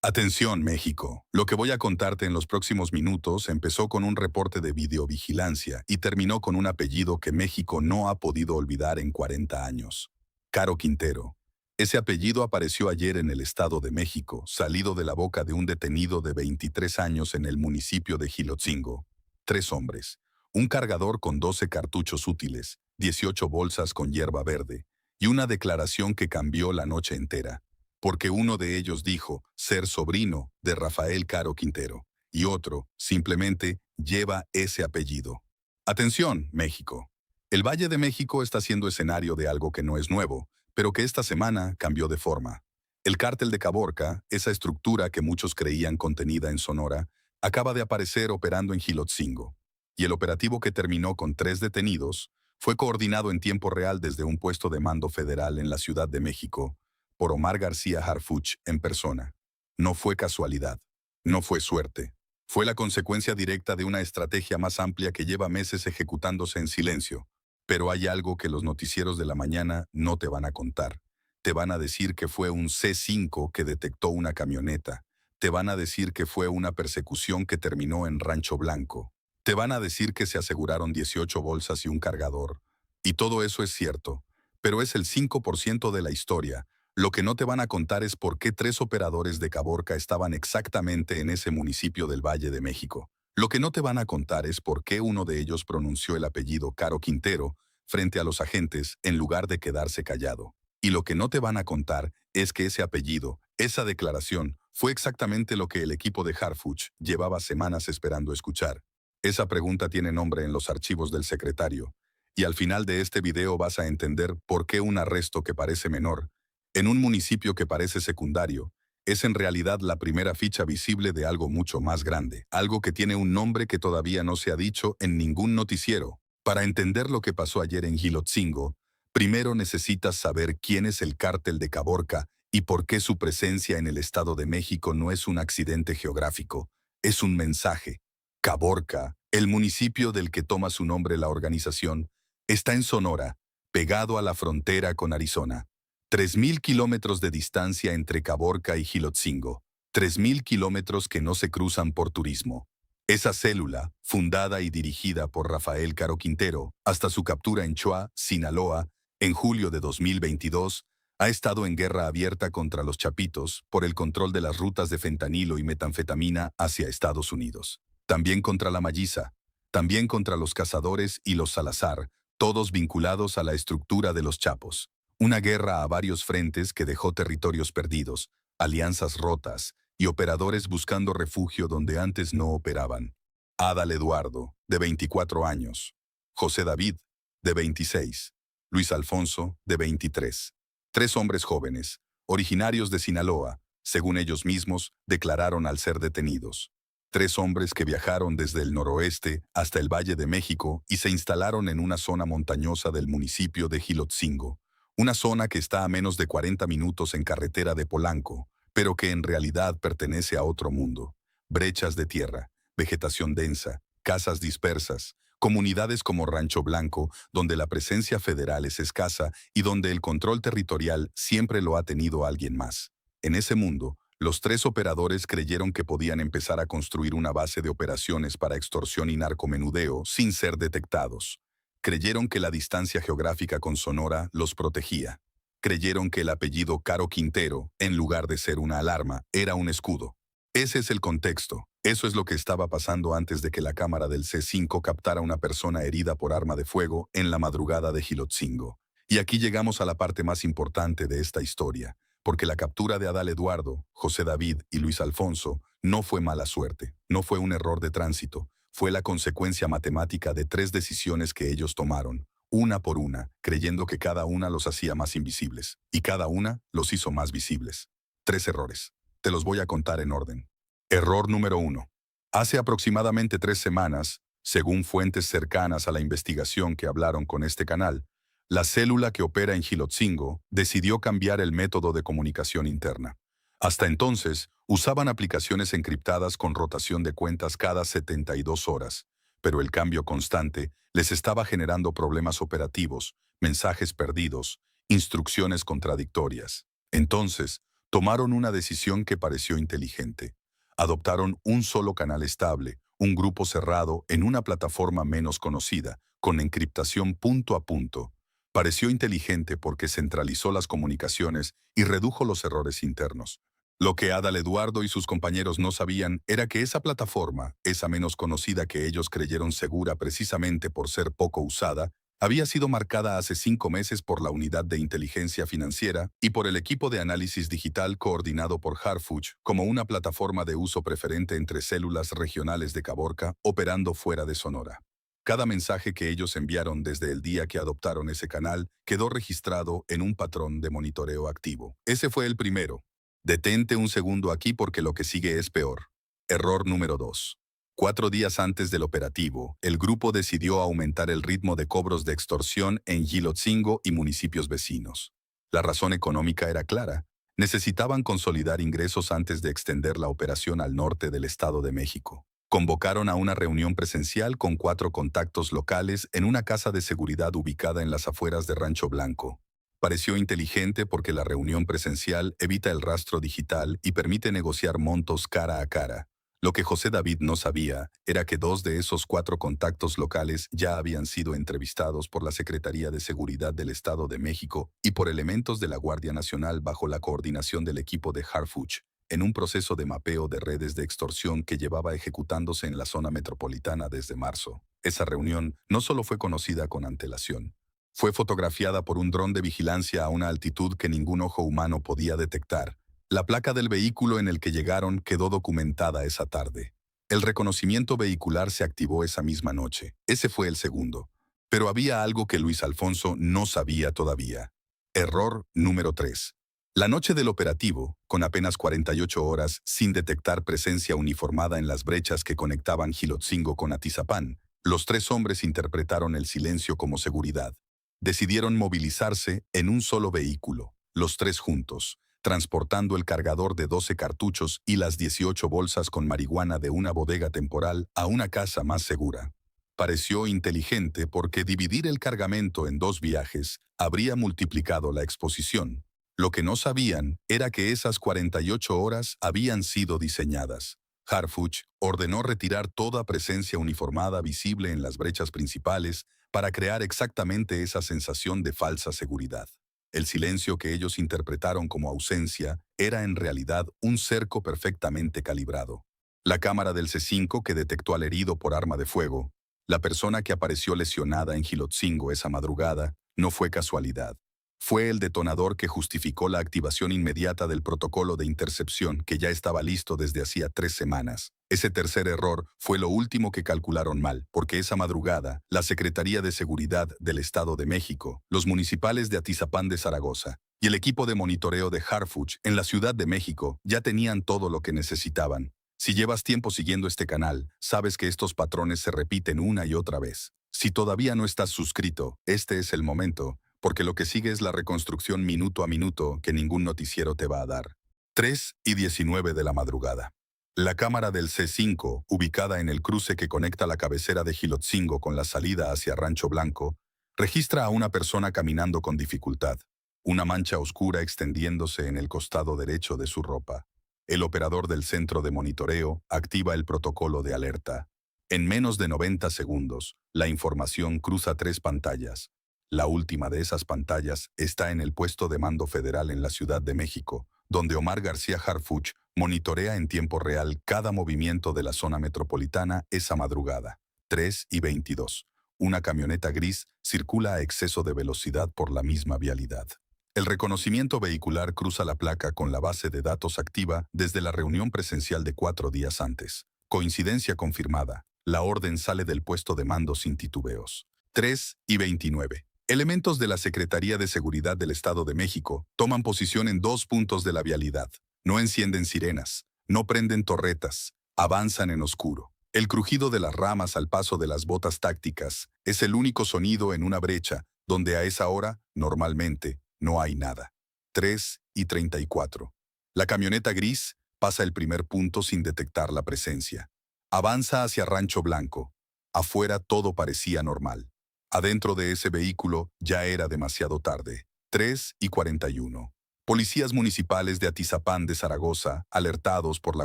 Atención, México. Lo que voy a contarte en los próximos minutos empezó con un reporte de videovigilancia y terminó con un apellido que México no ha podido olvidar en 40 años. Caro Quintero. Ese apellido apareció ayer en el Estado de México, salido de la boca de un detenido de 23 años en el municipio de Jilotzingo. Tres hombres. Un cargador con 12 cartuchos útiles, 18 bolsas con hierba verde y una declaración que cambió la noche entera porque uno de ellos dijo ser sobrino de Rafael Caro Quintero, y otro, simplemente, lleva ese apellido. Atención, México. El Valle de México está siendo escenario de algo que no es nuevo, pero que esta semana cambió de forma. El cártel de Caborca, esa estructura que muchos creían contenida en Sonora, acaba de aparecer operando en Jilotzingo. Y el operativo que terminó con 3 detenidos fue coordinado en tiempo real desde un puesto de mando federal en la Ciudad de México, por Omar García Harfuch en persona. No fue casualidad, no fue suerte. Fue la consecuencia directa de una estrategia más amplia que lleva meses ejecutándose en silencio. Pero hay algo que los noticieros de la mañana no te van a contar. Te van a decir que fue un C5 que detectó una camioneta. Te van a decir que fue una persecución que terminó en Rancho Blanco. Te van a decir que se aseguraron 18 bolsas y un cargador. Y todo eso es cierto, pero es el 5% de la historia. Lo que no te van a contar es por qué 3 operadores de Caborca estaban exactamente en ese municipio del Valle de México. Lo que no te van a contar es por qué uno de ellos pronunció el apellido Caro Quintero frente a los agentes en lugar de quedarse callado. Y lo que no te van a contar es que ese apellido, esa declaración, fue exactamente lo que el equipo de Harfuch llevaba semanas esperando escuchar. Esa pregunta tiene nombre en los archivos del secretario. Y al final de este video vas a entender por qué un arresto que parece menor en un municipio que parece secundario, es en realidad la primera ficha visible de algo mucho más grande, algo que tiene un nombre que todavía no se ha dicho en ningún noticiero. Para entender lo que pasó ayer en Jilotzingo, primero necesitas saber quién es el cártel de Caborca y por qué su presencia en el Estado de México no es un accidente geográfico, es un mensaje. Caborca, el municipio del que toma su nombre la organización, está en Sonora, pegado a la frontera con Arizona. 3.000 kilómetros de distancia entre Caborca y Jilotzingo, 3.000 kilómetros que no se cruzan por turismo. Esa célula, fundada y dirigida por Rafael Caro Quintero, hasta su captura en Choa, Sinaloa, en julio de 2022, ha estado en guerra abierta contra los chapitos por el control de las rutas de fentanilo y metanfetamina hacia Estados Unidos. También contra la Malliza, también contra los cazadores y los Salazar, todos vinculados a la estructura de los Chapos. Una guerra a varios frentes que dejó territorios perdidos, alianzas rotas y operadores buscando refugio donde antes no operaban. Adal Eduardo, de 24 años. José David, de 26. Luis Alfonso, de 23. 3 hombres jóvenes, originarios de Sinaloa, según ellos mismos, declararon al ser detenidos. 3 hombres que viajaron desde el noroeste hasta el Valle de México y se instalaron en una zona montañosa del municipio de Jilotzingo. Una zona que está a menos de 40 minutos en carretera de Polanco, pero que en realidad pertenece a otro mundo. Brechas de tierra, vegetación densa, casas dispersas, comunidades como Rancho Blanco, donde la presencia federal es escasa y donde el control territorial siempre lo ha tenido alguien más. En ese mundo, los 3 operadores creyeron que podían empezar a construir una base de operaciones para extorsión y narcomenudeo sin ser detectados. Creyeron que la distancia geográfica con Sonora los protegía. Creyeron que el apellido Caro Quintero, en lugar de ser una alarma, era un escudo. Ese es el contexto. Eso es lo que estaba pasando antes de que la cámara del C5 captara una persona herida por arma de fuego en la madrugada de Jilotzingo. Y aquí llegamos a la parte más importante de esta historia, porque la captura de Adal Eduardo, José David y Luis Alfonso no fue mala suerte, no fue un error de tránsito. Fue la consecuencia matemática de 3 decisiones que ellos tomaron, una por una, creyendo que cada una los hacía más invisibles, y cada una los hizo más visibles. 3 errores. Te los voy a contar en orden. Error número 1. Hace aproximadamente 3 semanas, según fuentes cercanas a la investigación que hablaron con este canal, la célula que opera en Jilotzingo decidió cambiar el método de comunicación interna. Hasta entonces, usaban aplicaciones encriptadas con rotación de cuentas cada 72 horas, pero el cambio constante les estaba generando problemas operativos, mensajes perdidos, instrucciones contradictorias. Entonces, Tomaron una decisión que pareció inteligente. Adoptaron un solo canal estable, un grupo cerrado en una plataforma menos conocida, con encriptación punto a punto. Pareció inteligente porque centralizó las comunicaciones y redujo los errores internos. Lo que Adal Eduardo y sus compañeros no sabían era que esa plataforma, esa menos conocida que ellos creyeron segura precisamente por ser poco usada, había sido marcada hace 5 meses por la Unidad de Inteligencia Financiera y por el equipo de análisis digital coordinado por Harfuch como una plataforma de uso preferente entre células regionales de Caborca operando fuera de Sonora. Cada mensaje que ellos enviaron desde el día que adoptaron ese canal quedó registrado en un patrón de monitoreo activo. Ese fue el primero. Detente un segundo aquí porque lo que sigue es peor. Error número 2. 4 días antes del operativo, el grupo decidió aumentar el ritmo de cobros de extorsión en Gilotzingo y municipios vecinos. La razón económica era clara. Necesitaban consolidar ingresos antes de extender la operación al norte del Estado de México. Convocaron a una reunión presencial con 4 contactos locales en una casa de seguridad ubicada en las afueras de Rancho Blanco. Pareció inteligente porque la reunión presencial evita el rastro digital y permite negociar montos cara a cara. Lo que José David no sabía era que 2 de esos 4 contactos locales ya habían sido entrevistados por la Secretaría de Seguridad del Estado de México y por elementos de la Guardia Nacional bajo la coordinación del equipo de Harfuch, en un proceso de mapeo de redes de extorsión que llevaba ejecutándose en la zona metropolitana desde marzo. Esa reunión no solo fue conocida con antelación, fue fotografiada por un dron de vigilancia a una altitud que ningún ojo humano podía detectar. La placa del vehículo en el que llegaron quedó documentada esa tarde. El reconocimiento vehicular se activó esa misma noche. Ese fue el segundo. Pero había algo que Luis Alfonso no sabía todavía. Error número 3. La noche del operativo, con apenas 48 horas sin detectar presencia uniformada en las brechas que conectaban Gilotzingo con Atizapán, los 3 hombres interpretaron el silencio como seguridad. Decidieron movilizarse en un solo vehículo, los 3 juntos, transportando el cargador de 12 cartuchos y las 18 bolsas con marihuana de una bodega temporal a una casa más segura. Pareció inteligente porque dividir el cargamento en 2 viajes habría multiplicado la exposición. Lo que no sabían era que esas 48 horas habían sido diseñadas. Harfuch ordenó retirar toda presencia uniformada visible en las brechas principales para crear exactamente esa sensación de falsa seguridad. El silencio que ellos interpretaron como ausencia era en realidad un cerco perfectamente calibrado. La cámara del C5 que detectó al herido por arma de fuego, la persona que apareció lesionada en Gilotzingo esa madrugada, no fue casualidad. Fue el detonador que justificó la activación inmediata del protocolo de intercepción que ya estaba listo desde hacía 3 semanas. Ese tercer error fue lo último que calcularon mal, porque esa madrugada, la Secretaría de Seguridad del Estado de México, los municipales de Atizapán de Zaragoza y el equipo de monitoreo de Harfuch en la Ciudad de México ya tenían todo lo que necesitaban. Si llevas tiempo siguiendo este canal, sabes que estos patrones se repiten una y otra vez. Si todavía no estás suscrito, este es el momento, porque lo que sigue es la reconstrucción minuto a minuto que ningún noticiero te va a dar. 3:19 de la madrugada. La cámara del C5, ubicada en el cruce que conecta la cabecera de Gilotzingo con la salida hacia Rancho Blanco, registra a una persona caminando con dificultad, una mancha oscura extendiéndose en el costado derecho de su ropa. El operador del centro de monitoreo activa el protocolo de alerta. En menos de 90 segundos, la información cruza 3 pantallas. La última de esas pantallas está en el puesto de mando federal en la Ciudad de México, donde Omar García Harfuch monitorea en tiempo real cada movimiento de la zona metropolitana esa madrugada. 3:22. Una camioneta gris circula a exceso de velocidad por la misma vialidad. El reconocimiento vehicular cruza la placa con la base de datos activa desde la reunión presencial de 4 días antes. Coincidencia confirmada. La orden sale del puesto de mando sin titubeos. 3:29. Elementos de la Secretaría de Seguridad del Estado de México toman posición en 2 puntos de la vialidad. No encienden sirenas, no prenden torretas, avanzan en oscuro. El crujido de las ramas al paso de las botas tácticas es el único sonido en una brecha donde a esa hora, normalmente, no hay nada. 3:34. La camioneta gris pasa el primer punto sin detectar la presencia. Avanza hacia Rancho Blanco. Afuera todo parecía normal. Adentro de ese vehículo ya era demasiado tarde. 3:41. Policías municipales de Atizapán de Zaragoza, alertados por la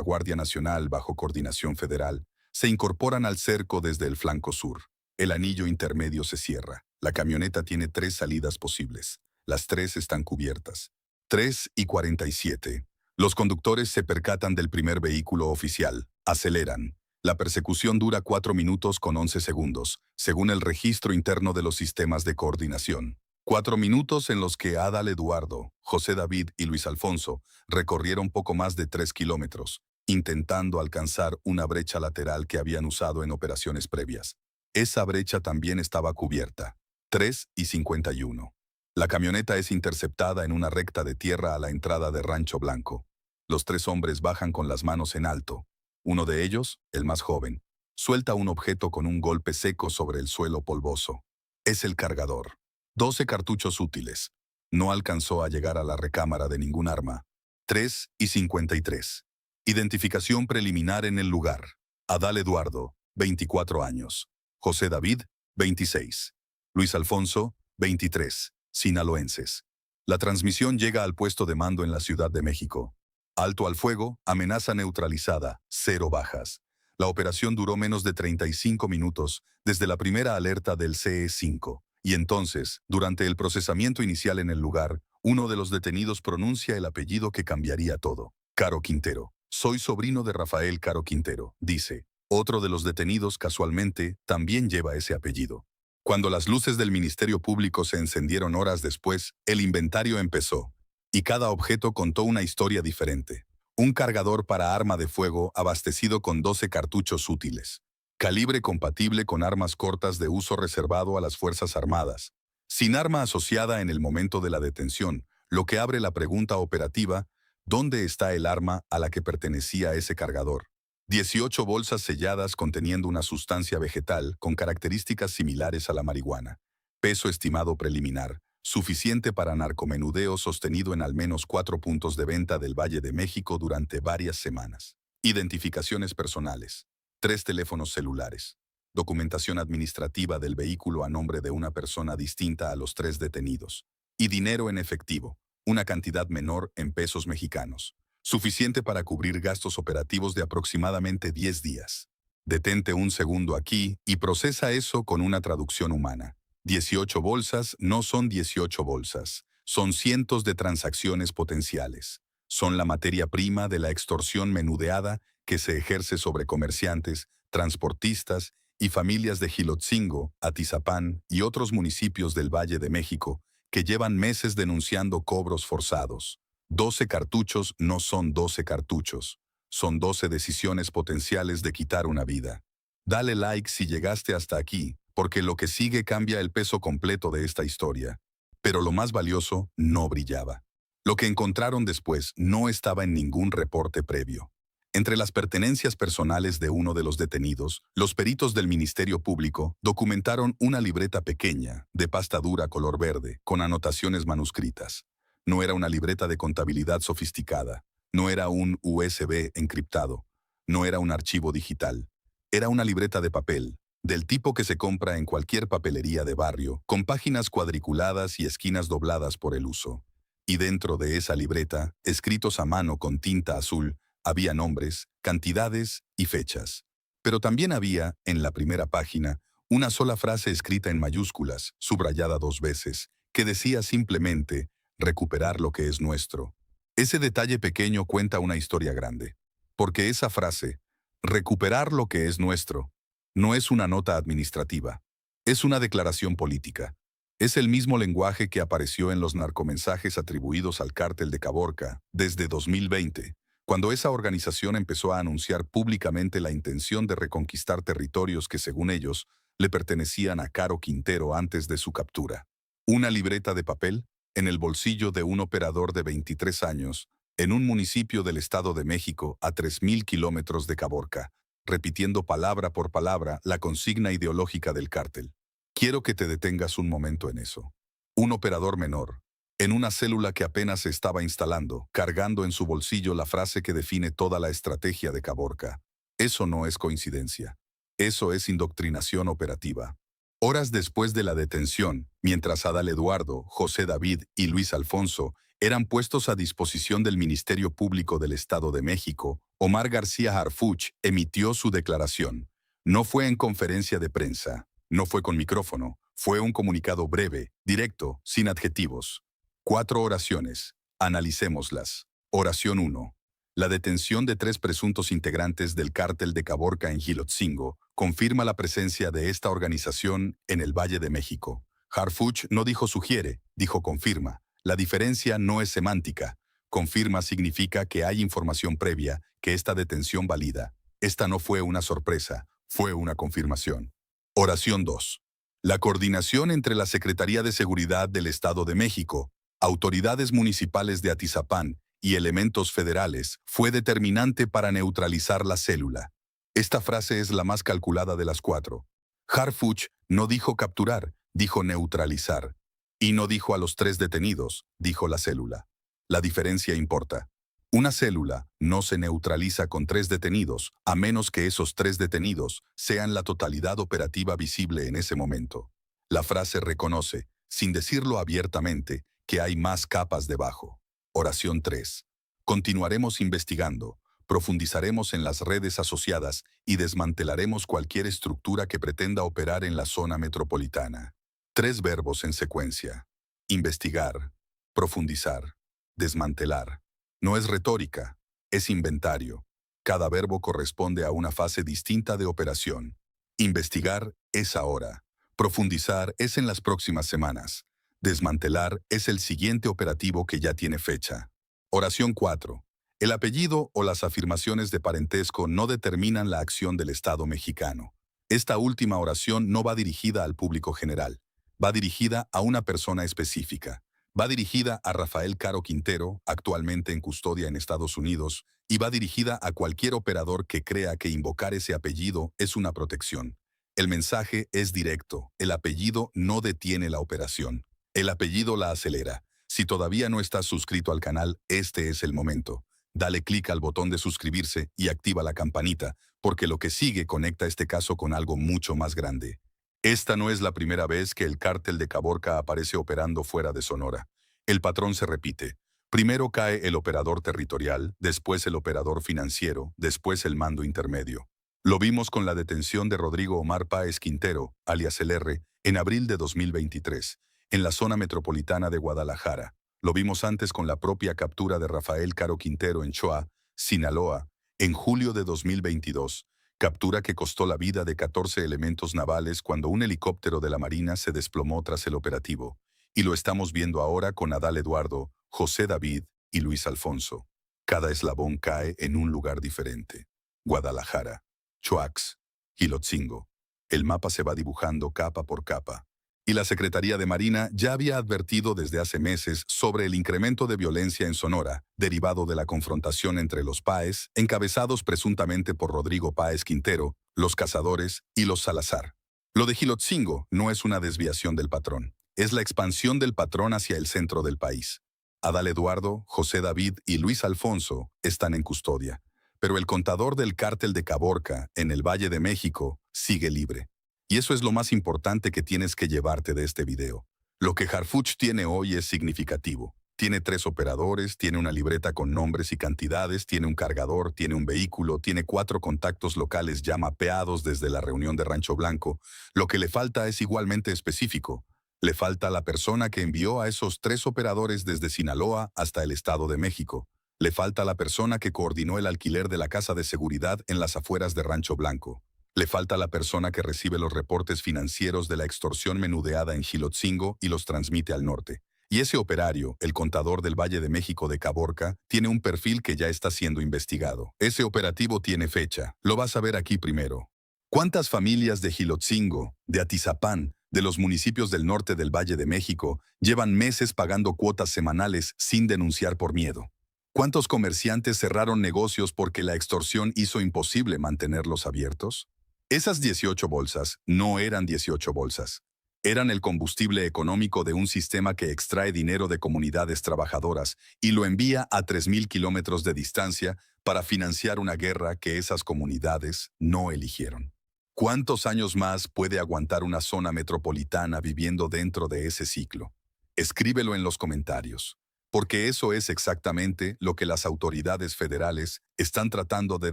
Guardia Nacional bajo coordinación federal, se incorporan al cerco desde el flanco sur. El anillo intermedio se cierra. La camioneta tiene 3 salidas posibles. Las 3 están cubiertas. 3:47. Los conductores se percatan del primer vehículo oficial. Aceleran. La persecución dura 4 minutos con 11 segundos, según el registro interno de los sistemas de coordinación. 4 minutos en los que Adal Eduardo, José David y Luis Alfonso recorrieron poco más de 3 kilómetros, intentando alcanzar una brecha lateral que habían usado en operaciones previas. Esa brecha también estaba cubierta. 3:51. La camioneta es interceptada en una recta de tierra a la entrada de Rancho Blanco. Los 3 hombres bajan con las manos en alto. Uno de ellos, el más joven, suelta un objeto con un golpe seco sobre el suelo polvoso. Es el cargador. 12 cartuchos útiles. No alcanzó a llegar a la recámara de ningún arma. 3:53. Identificación preliminar en el lugar. Adal Eduardo, 24 años. José David, 26. Luis Alfonso, 23. Sinaloenses. La transmisión llega al puesto de mando en la Ciudad de México. Alto al fuego, amenaza neutralizada, 0 bajas. La operación duró menos de 35 minutos desde la primera alerta del CE-5. Y entonces, durante el procesamiento inicial en el lugar, uno de los detenidos pronuncia el apellido que cambiaría todo. Caro Quintero. Soy sobrino de Rafael Caro Quintero, dice. Otro de los detenidos, casualmente, también lleva ese apellido. Cuando las luces del Ministerio Público se encendieron horas después, el inventario empezó. Y cada objeto contó una historia diferente. Un cargador para arma de fuego abastecido con 12 cartuchos útiles. Calibre compatible con armas cortas de uso reservado a las Fuerzas Armadas. Sin arma asociada en el momento de la detención, lo que abre la pregunta operativa, ¿dónde está el arma a la que pertenecía ese cargador? 18 bolsas selladas conteniendo una sustancia vegetal con características similares a la marihuana. Peso estimado preliminar, suficiente para narcomenudeo sostenido en al menos 4 puntos de venta del Valle de México durante varias semanas. Identificaciones personales. 3 teléfonos celulares. Documentación administrativa del vehículo a nombre de una persona distinta a los 3 detenidos. Y dinero en efectivo, una cantidad menor en pesos mexicanos. Suficiente para cubrir gastos operativos de aproximadamente 10 días. Detente un segundo aquí y procesa eso con una traducción humana. 18 bolsas no son 18 bolsas, son cientos de transacciones potenciales. Son la materia prima de la extorsión menudeada que se ejerce sobre comerciantes, transportistas y familias de Jilotzingo, Atizapán y otros municipios del Valle de México que llevan meses denunciando cobros forzados. 12 cartuchos no son 12 cartuchos, son 12 decisiones potenciales de quitar una vida. Dale like si llegaste hasta aquí, porque lo que sigue cambia el peso completo de esta historia. Pero lo más valioso no brillaba. Lo que encontraron después no estaba en ningún reporte previo. Entre las pertenencias personales de uno de los detenidos, los peritos del Ministerio Público documentaron una libreta pequeña, de pasta dura color verde, con anotaciones manuscritas. No era una libreta de contabilidad sofisticada, no era un USB encriptado, no era un archivo digital. Era una libreta de papel, del tipo que se compra en cualquier papelería de barrio, con páginas cuadriculadas y esquinas dobladas por el uso. Y dentro de esa libreta, escritos a mano con tinta azul, había nombres, cantidades y fechas. Pero también había, en la primera página, una sola frase escrita en mayúsculas, subrayada 2 veces, que decía simplemente, recuperar lo que es nuestro. Ese detalle pequeño cuenta una historia grande. Porque esa frase, recuperar lo que es nuestro, no es una nota administrativa. Es una declaración política. Es el mismo lenguaje que apareció en los narcomensajes atribuidos al cártel de Caborca desde 2020, cuando esa organización empezó a anunciar públicamente la intención de reconquistar territorios que, según ellos, le pertenecían a Caro Quintero antes de su captura. Una libreta de papel en el bolsillo de un operador de 23 años, en un municipio del Estado de México a 3.000 kilómetros de Caborca, repitiendo palabra por palabra la consigna ideológica del cártel. Quiero que te detengas un momento en eso. Un operador menor, en una célula que apenas se estaba instalando, cargando en su bolsillo la frase que define toda la estrategia de Caborca. Eso no es coincidencia. Eso es indoctrinación operativa. Horas después de la detención, mientras Adal Eduardo, José David y Luis Alfonso eran puestos a disposición del Ministerio Público del Estado de México. Omar García Harfuch emitió su declaración. No fue en conferencia de prensa, no fue con micrófono, fue un comunicado breve, directo, sin adjetivos. 4 oraciones. Analicémoslas. Oración 1. La detención de 3 presuntos integrantes del cártel de Caborca en Jilotzingo confirma la presencia de esta organización en el Valle de México. Harfuch no dijo sugiere, dijo confirma. La diferencia no es semántica. Confirma significa que hay información previa que esta detención valida. Esta no fue una sorpresa, fue una confirmación. Oración 2. La coordinación entre la Secretaría de Seguridad del Estado de México, autoridades municipales de Atizapán y elementos federales fue determinante para neutralizar la célula. Esta frase es la más calculada de las 4. Harfuch no dijo capturar, dijo neutralizar. Y no dijo a los 3 detenidos, dijo la célula. La diferencia importa. Una célula no se neutraliza con 3 detenidos, a menos que esos 3 detenidos sean la totalidad operativa visible en ese momento. La frase reconoce, sin decirlo abiertamente, que hay más capas debajo. Oración 3. Continuaremos investigando, profundizaremos en las redes asociadas y desmantelaremos cualquier estructura que pretenda operar en la zona metropolitana. 3 verbos en secuencia. Investigar, profundizar, desmantelar. No es retórica, es inventario. Cada verbo corresponde a una fase distinta de operación. Investigar es ahora. Profundizar es en las próximas semanas. Desmantelar es el siguiente operativo que ya tiene fecha. Oración 4. El apellido o las afirmaciones de parentesco no determinan la acción del Estado mexicano. Esta última oración no va dirigida al público general. Va dirigida a una persona específica. Va dirigida a Rafael Caro Quintero, actualmente en custodia en Estados Unidos, y va dirigida a cualquier operador que crea que invocar ese apellido es una protección. El mensaje es directo. El apellido no detiene la operación. El apellido la acelera. Si todavía no estás suscrito al canal, este es el momento. Dale clic al botón de suscribirse y activa la campanita, porque lo que sigue conecta este caso con algo mucho más grande. Esta no es la primera vez que el cártel de Caborca aparece operando fuera de Sonora. El patrón se repite. Primero cae el operador territorial, después el operador financiero, después el mando intermedio. Lo vimos con la detención de Rodrigo Omar Páez Quintero, alias el R, en abril de 2023, en la zona metropolitana de Guadalajara. Lo vimos antes con la propia captura de Rafael Caro Quintero en Choa, Sinaloa, en julio de 2022. Captura que costó la vida de 14 elementos navales cuando un helicóptero de la Marina se desplomó tras el operativo. Y lo estamos viendo ahora con Adal Eduardo, José David y Luis Alfonso. Cada eslabón cae en un lugar diferente. Guadalajara, Choax, Jilotzingo. El mapa se va dibujando capa por capa. Y la Secretaría de Marina ya había advertido desde hace meses sobre el incremento de violencia en Sonora, derivado de la confrontación entre los Páez, encabezados presuntamente por Rodrigo Páez Quintero, los Cazadores y los Salazar. Lo de Jilotzingo no es una desviación del patrón, es la expansión del patrón hacia el centro del país. Adal Eduardo, José David y Luis Alfonso están en custodia, pero el contador del cártel de Caborca, en el Valle de México, sigue libre. Y eso es lo más importante que tienes que llevarte de este video. Lo que Harfuch tiene hoy es significativo. Tiene 3 operadores, tiene una libreta con nombres y cantidades, tiene un cargador, tiene un vehículo, tiene 4 contactos locales ya mapeados desde la reunión de Rancho Blanco. Lo que le falta es igualmente específico. Le falta la persona que envió a esos 3 operadores desde Sinaloa hasta el Estado de México. Le falta la persona que coordinó el alquiler de la casa de seguridad en las afueras de Rancho Blanco. Le falta la persona que recibe los reportes financieros de la extorsión menudeada en Jilotzingo y los transmite al norte. Y ese operario, el contador del Valle de México de Caborca, tiene un perfil que ya está siendo investigado. Ese operativo tiene fecha. Lo vas a ver aquí primero. ¿Cuántas familias de Jilotzingo, de Atizapán, de los municipios del norte del Valle de México, llevan meses pagando cuotas semanales sin denunciar por miedo? ¿Cuántos comerciantes cerraron negocios porque la extorsión hizo imposible mantenerlos abiertos? Esas 18 bolsas no eran 18 bolsas. Eran el combustible económico de un sistema que extrae dinero de comunidades trabajadoras y lo envía a 3.000 kilómetros de distancia para financiar una guerra que esas comunidades no eligieron. ¿Cuántos años más puede aguantar una zona metropolitana viviendo dentro de ese ciclo? Escríbelo en los comentarios. Porque eso es exactamente lo que las autoridades federales están tratando de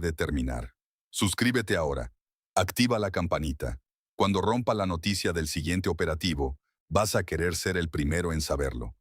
determinar. Suscríbete ahora. Activa la campanita. Cuando rompa la noticia del siguiente operativo, vas a querer ser el primero en saberlo.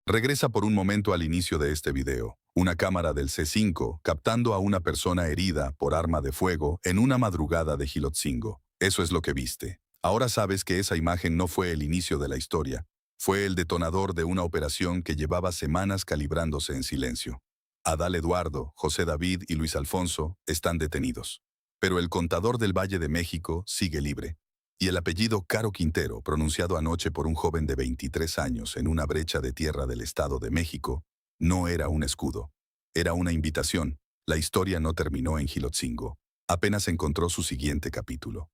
Regresa por un momento al inicio de este video. Una cámara del C5 captando a una persona herida por arma de fuego en una madrugada de Gilotzingo. Eso es lo que viste. Ahora sabes que esa imagen no fue el inicio de la historia. Fue el detonador de una operación que llevaba semanas calibrándose en silencio. Adal Eduardo, José David y Luis Alfonso están detenidos. Pero el contador del Valle de México sigue libre. Y el apellido Caro Quintero, pronunciado anoche por un joven de 23 años en una brecha de tierra del Estado de México, no era un escudo. Era una invitación. La historia no terminó en Gilotzingo. Apenas encontró su siguiente capítulo.